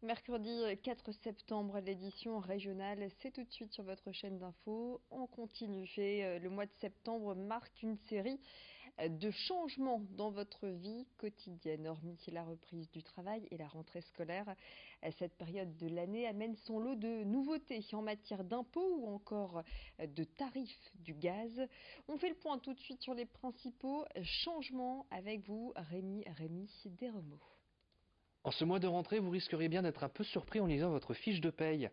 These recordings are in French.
Mercredi 4 septembre, l'édition régionale, c'est tout de suite sur votre chaîne d'infos. On continue et le mois de septembre marque une série de changements dans votre vie quotidienne. Hormis la reprise du travail et la rentrée scolaire, cette période de l'année amène son lot de nouveautés en matière d'impôts ou encore de tarifs du gaz. On fait le point tout de suite sur les principaux changements avec vous, Rémi Desremaux. En ce mois de rentrée, vous risqueriez bien d'être un peu surpris en lisant votre fiche de paye.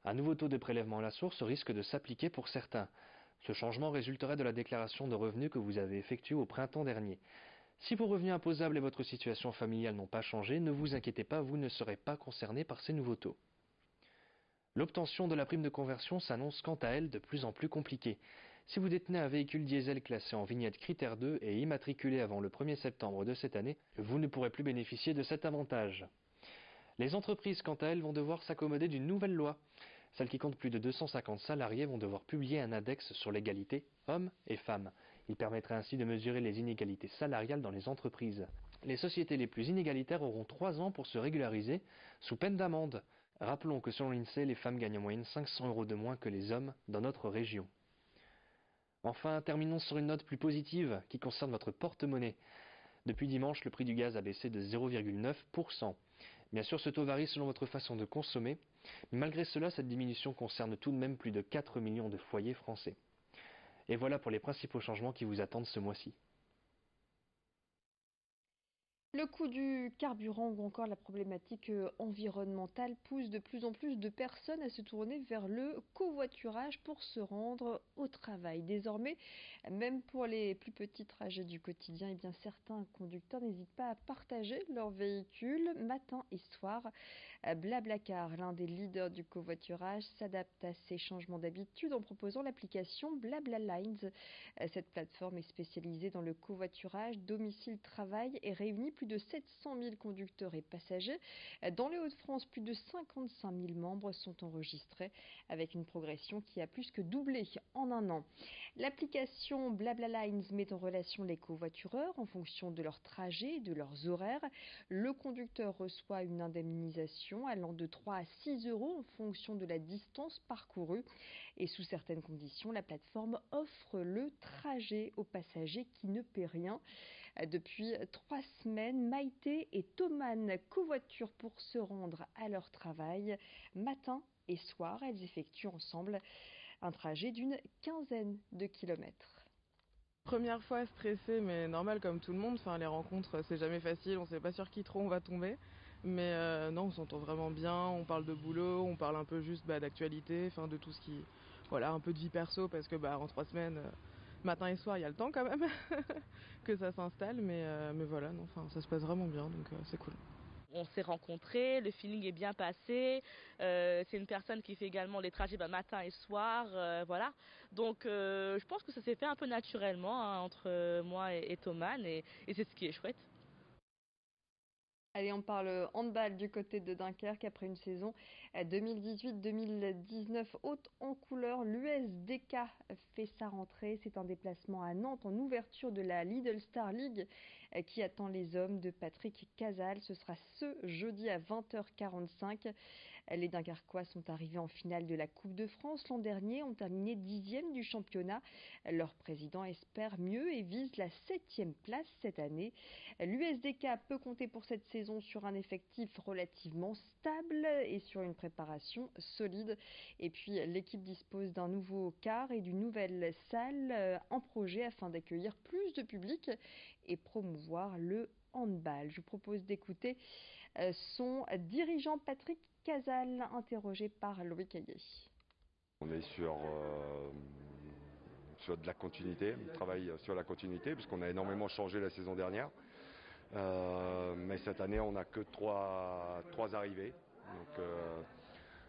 Un nouveau taux de prélèvement à la source risque de s'appliquer pour certains. Ce changement résulterait de la déclaration de revenus que vous avez effectuée au printemps dernier. Si vos revenus imposables et votre situation familiale n'ont pas changé, ne vous inquiétez pas, vous ne serez pas concerné par ces nouveaux taux. L'obtention de la prime de conversion s'annonce quant à elle de plus en plus compliquée. Si vous détenez un véhicule diesel classé en vignette critère 2 et immatriculé avant le 1er septembre de cette année, vous ne pourrez plus bénéficier de cet avantage. Les entreprises, quant à elles, vont devoir s'accommoder d'une nouvelle loi. Celles qui comptent plus de 250 salariés vont devoir publier un index sur l'égalité hommes et femmes. Il permettrait ainsi de mesurer les inégalités salariales dans les entreprises. Les sociétés les plus inégalitaires auront 3 ans pour se régulariser, sous peine d'amende. Rappelons que selon l'INSEE, les femmes gagnent en moyenne 500 € de moins que les hommes dans notre région. Enfin, terminons sur une note plus positive qui concerne votre porte-monnaie. Depuis dimanche, le prix du gaz a baissé de 0,9%. Bien sûr, ce taux varie selon votre façon de consommer, mais malgré cela, cette diminution concerne tout de même plus de 4 millions de foyers français. Et voilà pour les principaux changements qui vous attendent ce mois-ci. Le coût du carburant ou encore la problématique environnementale pousse de plus en plus de personnes à se tourner vers le covoiturage pour se rendre au travail. Désormais, même pour les plus petits trajets du quotidien, eh bien, certains conducteurs n'hésitent pas à partager leur véhicule matin et soir. Blablacar, l'un des leaders du covoiturage, s'adapte à ces changements d'habitude en proposant l'application BlaBlaLines. Cette plateforme est spécialisée dans le covoiturage domicile-travail et réunit plus de 700 000 conducteurs et passagers. Dans les Hauts-de-France, plus de 55 000 membres sont enregistrés avec une progression qui a plus que doublé en un an. L'application BlaBlaLines met en relation les covoitureurs en fonction de leur trajet et de leurs horaires. Le conducteur reçoit une indemnisation allant de 3 à 6 € en fonction de la distance parcourue. Et sous certaines conditions, la plateforme offre le trajet aux passagers qui ne paient rien. Depuis 3 semaines, Maïté et Thoman covoiturent pour se rendre à leur travail. Matin et soir, elles effectuent ensemble un trajet d'une quinzaine de kilomètres. Première fois stressée, mais normal comme tout le monde. Enfin, les rencontres, c'est jamais facile. On sait pas sur qui trop on va tomber. Mais non, on s'entend vraiment bien. On parle de boulot, on parle un peu juste d'actualité, enfin de tout ce qui, voilà, un peu de vie perso parce que en 3 semaines, matin et soir, il y a le temps quand même que ça s'installe. Mais voilà, non, enfin, ça se passe vraiment bien, donc c'est cool. On s'est rencontrés, le feeling est bien passé. C'est une personne qui fait également les trajets matin et soir, voilà. Donc je pense que ça s'est fait un peu naturellement entre moi et Thomas, et c'est ce qui est chouette. Allez, on parle handball du côté de Dunkerque après une saison 2018-2019 haute en couleur. L'USDK fait sa rentrée. C'est un déplacement à Nantes en ouverture de la Lidl Star League qui attend les hommes de Patrick Casal. Ce sera ce jeudi à 20h45. Les Dunkerquois sont arrivés en finale de la Coupe de France l'an dernier, ont terminé 10e du championnat. Leur président espère mieux et vise la 7e place cette année. L'USDK peut compter pour cette saison sur un effectif relativement stable et sur une préparation solide. Et puis l'équipe dispose d'un nouveau car et d'une nouvelle salle en projet afin d'accueillir plus de public et promouvoir le handball. Je vous propose d'écouter son dirigeant Patrick Casal, interrogé par Loïc Ayé. On est sur de la continuité, on travaille sur la continuité puisqu'on a énormément changé la saison dernière. Mais cette année on n'a que trois arrivées. Donc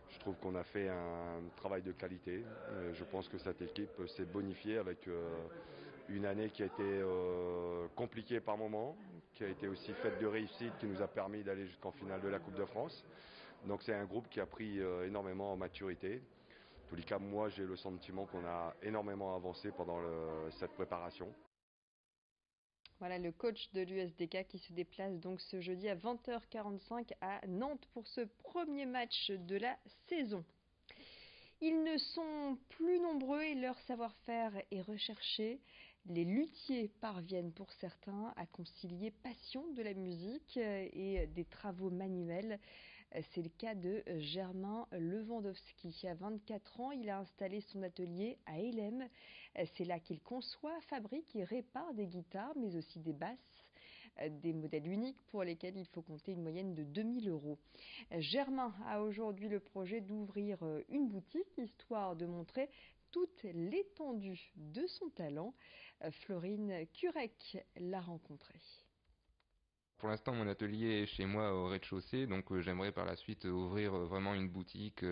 je trouve qu'on a fait un travail de qualité. Je pense que cette équipe s'est bonifiée avec une année qui a été compliquée par moments, qui a été aussi faite de réussite, qui nous a permis d'aller jusqu'en finale de la Coupe de France. Donc c'est un groupe qui a pris énormément en maturité. En tous les cas, moi j'ai le sentiment qu'on a énormément avancé pendant cette préparation. Voilà le coach de l'USDK qui se déplace donc ce jeudi à 20h45 à Nantes pour ce premier match de la saison. Ils ne sont plus nombreux et leur savoir-faire est recherché. Les luthiers parviennent pour certains à concilier passion de la musique et des travaux manuels. C'est le cas de Germain Lewandowski. À 24 ans, il a installé son atelier à Hélène. C'est là qu'il conçoit, fabrique et répare des guitares, mais aussi des basses. Des modèles uniques pour lesquels il faut compter une moyenne de 2000 euros. Germain a aujourd'hui le projet d'ouvrir une boutique, histoire de montrer toute l'étendue de son talent. Florine Curec l'a rencontré. Pour l'instant, mon atelier est chez moi au rez-de-chaussée, donc j'aimerais par la suite ouvrir vraiment une boutique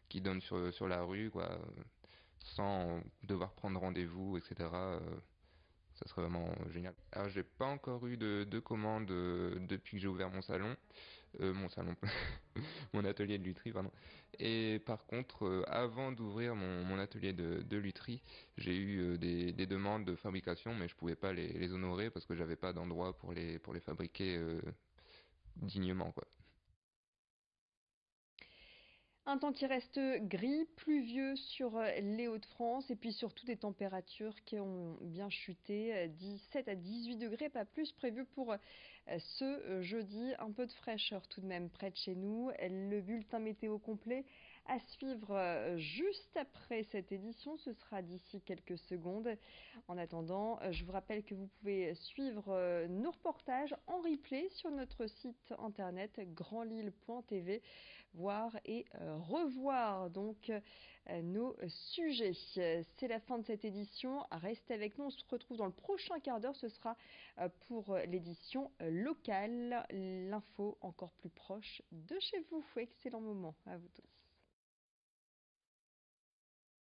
qui donne sur la rue, quoi, sans devoir prendre rendez-vous, etc. Ça serait vraiment génial. Alors, j'ai pas encore eu de commande depuis que j'ai ouvert mon salon, mon atelier de lutherie, pardon. Et par contre, avant d'ouvrir mon atelier de lutherie, j'ai eu des demandes de fabrication, mais je pouvais pas les honorer parce que j'avais pas d'endroit pour les fabriquer dignement, quoi. Un temps qui reste gris, pluvieux sur les Hauts-de-France et puis surtout des températures qui ont bien chuté, 17 à 18 degrés, pas plus prévu pour ce jeudi. Un peu de fraîcheur tout de même près de chez nous. Le bulletin météo complet à suivre juste après cette édition, ce sera d'ici quelques secondes. En attendant, je vous rappelle que vous pouvez suivre nos reportages en replay sur notre site internet grandlille.tv, voir et revoir donc nos sujets. C'est la fin de cette édition. Restez avec nous. On se retrouve dans le prochain quart d'heure. Ce sera pour l'édition locale. L'info encore plus proche de chez vous. Excellent moment à vous tous.